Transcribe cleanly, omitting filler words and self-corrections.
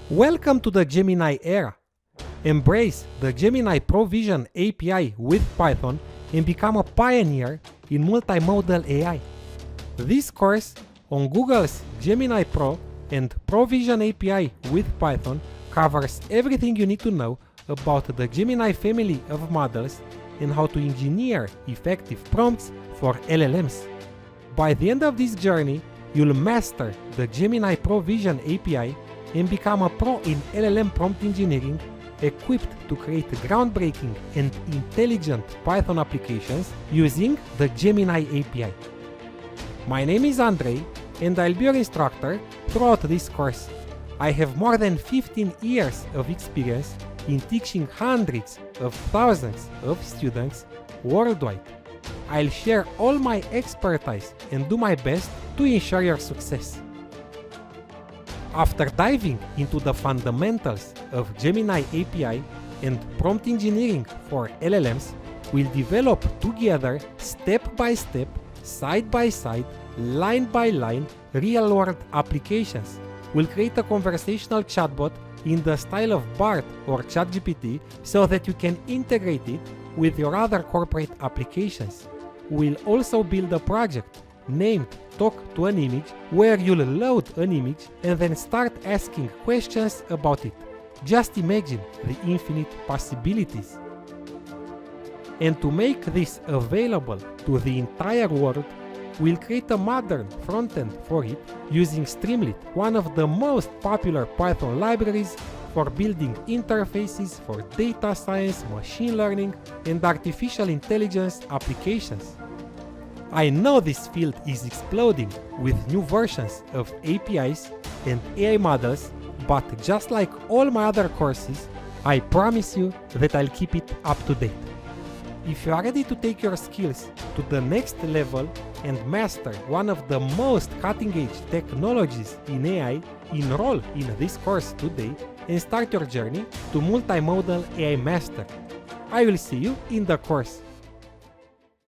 Welcome to the Gemini Era. Embrace the Gemini Pro Vision API with Python and become a pioneer in multimodal AI. This course on Google's Gemini Pro and Pro Vision API with Python covers everything you need to know about the Gemini family of models and how to engineer effective prompts for LLMs. By the end of this journey, you'll master the Gemini Pro Vision API and become a pro in LLM prompt engineering, equipped to create groundbreaking and intelligent Python applications using the Gemini API. My name is Andrei, and I'll be your instructor throughout this course. I have more than 15 years of experience in teaching hundreds of thousands of students worldwide. I'll share all my expertise and do my best to ensure your success. After diving into the fundamentals of Gemini API and prompt engineering for LLMs, we'll develop together step by step, side by side, line by line, real-world applications. We'll create a conversational chatbot in the style of BART or ChatGPT so that you can integrate it with your other corporate applications. We'll also build a project named Talk to an Image, where you'll load an image and then start asking questions about it. Just imagine the infinite possibilities. And to make this available to the entire world, we'll create a modern frontend for it using Streamlit, one of the most popular Python libraries for building interfaces for data science, machine learning, and artificial intelligence applications. I know this field is exploding with new versions of APIs and AI models, but just like all my other courses, I promise you that I'll keep it up to date. If you are ready to take your skills to the next level and master one of the most cutting-edge technologies in AI, enroll in this course today and start your journey to multimodal AI master. I will see you in the course.